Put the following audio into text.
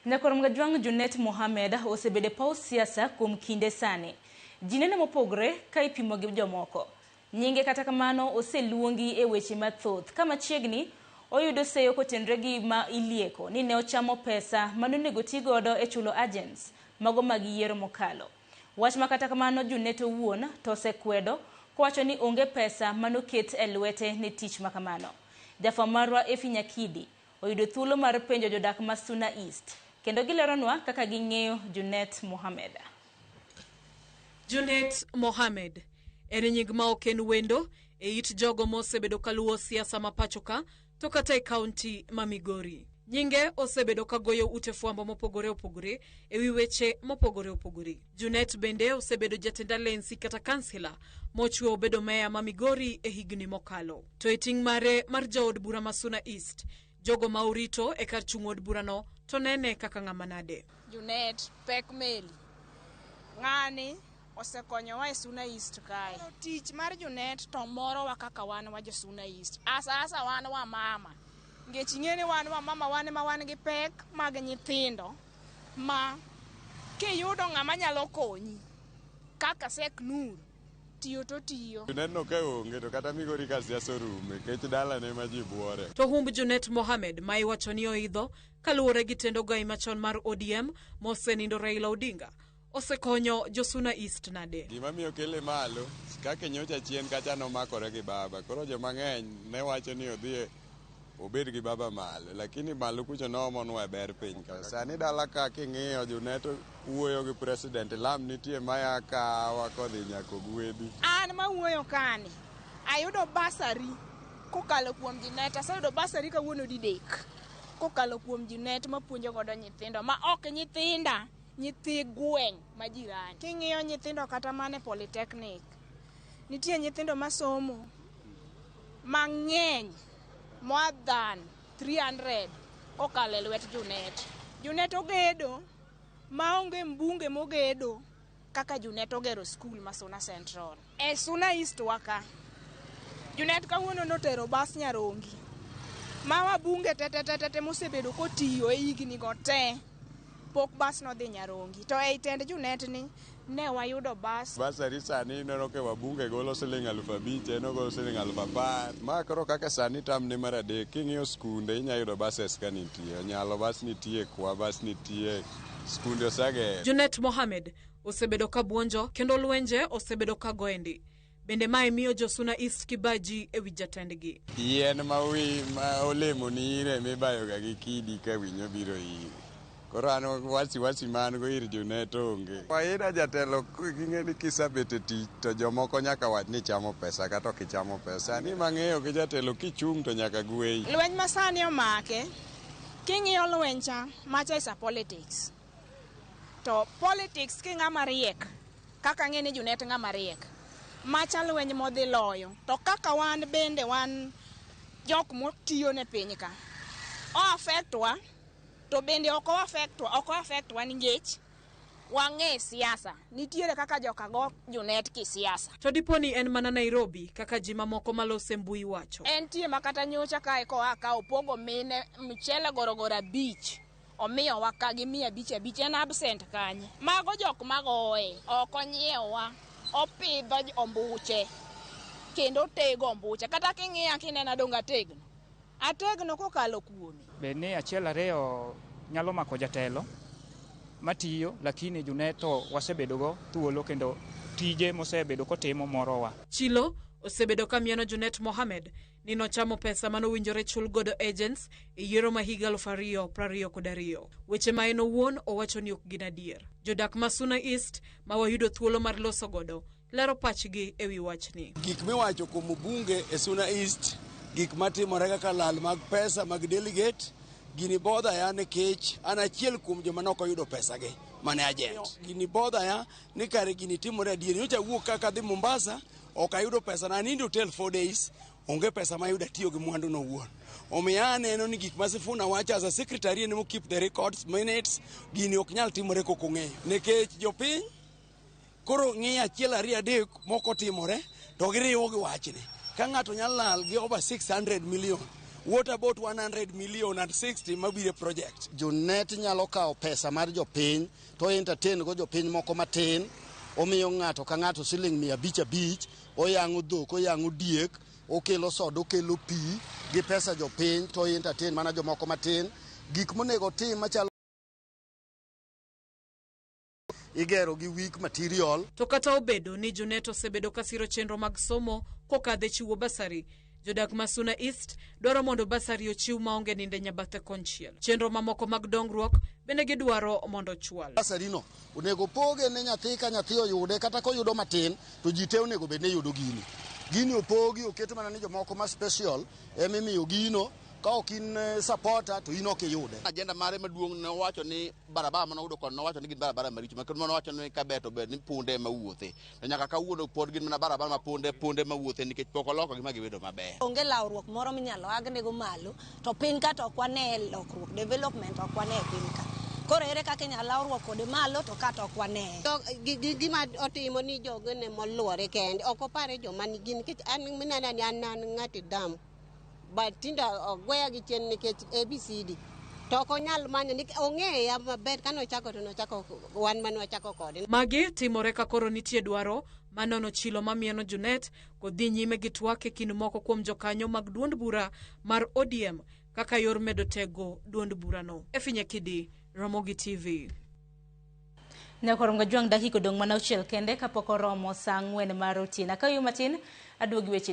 Nyakormgajwang' Junet Mohamed osebede paw siasa kuom kinde sani. Jinene mopogre ka ipimo gi jomoko. Nyinge kata kamano oseluongi e weche mathoth. Kama chiegni oyudo seyo kotenre gi ma ilieko ni ne ochamo pesa manonego ti godo e chulo agents mago mag yiero mokalo. Wach ma kata kamano Junet owuon to osekwedo kowacho ni onge pesa manoket e lwete ne tich makamano. Jafamarwa Efi Nyakidi oyudo thuolo mar penjo jodak ma Suna East. Kendo gileronwa kaka ging'eyo Junet Mohamed. Junet Mohamed en nying ma ok en wendo e it jogo mosebedo kaluwo siasa ma pachoka to kata e kaunti ma Migori. Nyinge osebedo kagoyo ute fwambo mopogore opogore e wi weche mopogore opogore. Junet bende osebedo jatenda lensi kata kansila mochwe obedo meya ma Migori e higni mokalo. To e ting' mare mar jaod bura ma Suna East, jogo ma orito e kar chung' od burano to nene kaka ng'ama nade. Junet pek meli. Ng'ani osekonyowa e Suna East kae. Tich mar Junet to morowa kaka wan wa jo Suna East. Asa wan wa mama. Ngech ing'eni wan wa mama wan ma wan gi pek mag nyithindo ma kiyudo ng'ama nyalo konyi kaka Sek Nur tiyo to tiyo. Junet no ka onge to kata Migori ka siasa orume kech dala ne ma ji buore. To humb Junet Mohamed ma iwacho ni oidho kaluwore gi tendo gai machon mar ODM mosenindo Raila Odinga osekonyo jo Suna East nade. Gima miyo kele malo kaka nyocha chien kacha nomakore gi baba. Koro jo mang'eny ne wacho ni odhi obed gi baba malo, lakini malo kucho noomonwa ber piny ka. Sani dala ka king'iyo Junet wuoyo gi president lam nitie maya kawa kodhi nyako gwedhi. An ma wuoyo kani ayudo basari kokalo kuom Junet. Aseyudo basari kawuono didek kokalo kuom Junet mapuonjo godo nyithindo ma ok nyithinda, nyithi gweng' ma jirani. King'iyo nyithindo kata mane Polytechnic, nitie nyithindo masomo mang'eny more than 300 kokalo e lwet Junet. Junet ogedo maonge mbunge mogedo kaka Junet ogero skul ma Suna Central. E Suna East waka Junet kawuono notero bas Nyarongi ma wabunge tete mosebedo kotiyo e higni go te pok bas no dhi Nyarongi. To ei tend Junet ni ne wayudo bas. Basari sani neno ke wabunge golo siling 5,000, eno golo siling 10,000. Ma koro kaka sani tam ni mar adek king'iyo skunde inya yudo bases ka nitie. Nyalo bas nitie, kwa bas nitie. Skunde osage. Junet Mohamed osebedo ka buonjo kendo lwenje osebedo ka goendi. Bende mae miyo jo Suna East kibaji e wi jatendgi. Yien ma olemo ni ire mibayo ga gi kidi ka winyo biro iri. Koro an wasi man go ir Junet onge. Waida jatelo king'eni kisabete tich to jomoko nyaka wach ni chamo pesa kata ok ichamo pesa. Ni mang'eyo gi jatelo kichung' to nyaka gwei. Lweny masani omake. King'iyo lweny cha macha is a politics. To politics ki ng'ama riek kaka ng'eni Junet ng'ama riek macha lweny modhi loyo. To kaka wan bende wan jok motiyo ne piny ka o affectwa to bende ok affectwa nikech wang'e siasa. Nitiere kaka joka go Junet ki siasa. To diponi en mana Nairobi kaka ji mamoko malose mbui wacho. En tie makata nyocha kae koa ka opogo mine mchele gorogora beach. Omiyo waka gi 500 en absent kanye. Mago jok magoe ok onyiewa. Opidho ombuche kendo tego ombuche. Kata king'iya kinena donga tegno. Ategno kokalo kuomi. Bene achiel ariyo nyalo mako jatelo matiyo, lakini Junet wasebedo go thuolo kendo tije mosebedo kotimo morowa. Chilo osebedo kamiano Junet Mohamed ni nochamo pesa manowinjore chul godo agents e yiero ma higa 2022. Weche ma en owuon owacho ni ok gin adier. Jodak ma Suna East ma wayudo thuolo mar loso godo lero pachgi e wi wachni. Gik miwacho kuom bunge e Suna East, gik matimore kaka lal mag pesa mag delegate, gini bodha ya nikech an achiel kuom joma nok oyudo pesa gi mane agent. Gini bodha ya ni kare gini timore adier. Nyocha wuok kaka dhi Mombasa ok ayudo pesa na nindo hotel 4 days onge pesa ma yuda tiyo gi mwandu no wuon. Omiyo aneno ni gik ma Sifuna wacho as a secretary ne mo keep the records minutes gini ok nyal timore kok ong'eyo nikech jopiny koro ng'iyo achiel ariyo adek moko timore to giriwo gi wachne. Ka ng'ato nyalo lal gi over 600 million What about 100 million and 60 mabire project? Junet nyalo kawo pesa mar jopiny to entertain go jopiny moko matin, omiyo ng'ato ka ng'ato siling 500, oyango dhok, oyango diek, okelo soda, okelo pi gi pesa jopiny to entertain mana jomoko matin. Gik monego tim machalo igero gi weak material. To kata obedo ni Junet osebedo kasiro chenro mag somo kokadhe chiwo basari, jodak ma Suna East dwaro mondo basari ochiw maonge ninde nyabathe konchiel. Chenro mamoko mag dongruok bende gidwaro mondo chwal. Basari no onego poge ne nyathi ka nyathi oyude, kata koyudo matin to ji te onego bed ne yudo gini. Gini opogi oket mana ni jomoko ma special emimiyo gino. Ka ok in supporter to in ok iyude. Agenda mare maduong' ne wacho ni barabara mano udo kon wacho ni gin barabara maricho makendo mano wacho ni kabeto bed ni punde mawuothe. To nyaka kawuono pod gin mana barabara ma punde mawuothe nikech pok oloko gima gibedo maber. Onge lawruok moro minyalo agne go malo to piny ka to kwane lokruok development ok wane piny ka. Koro ere kaka inyalo lawruok kode malo to kata ok wane. Gima otimo ni jogo ne moluore kende ok opare joma ni gin nikech an minana ni an ng'ati dam. Batinda ogweya gi chien nikech ABCD to ok onyal manyo ni ong'eya maber ka nochako to nochako wan man wachako kode. Magi timore ka koro nitie dwaro manono chilo mamieno Junet kodhi nyime gi twak e kind moko kuom jokanyo mag duond bura mar ODM kaka yor medo tego duond burano. Efinya Kidi, Ramogi TV. Nyakoronga juang dakika dong mana auchiel kende kapok oromo saa 4 mar otieno. Ka yo matin aduogi weche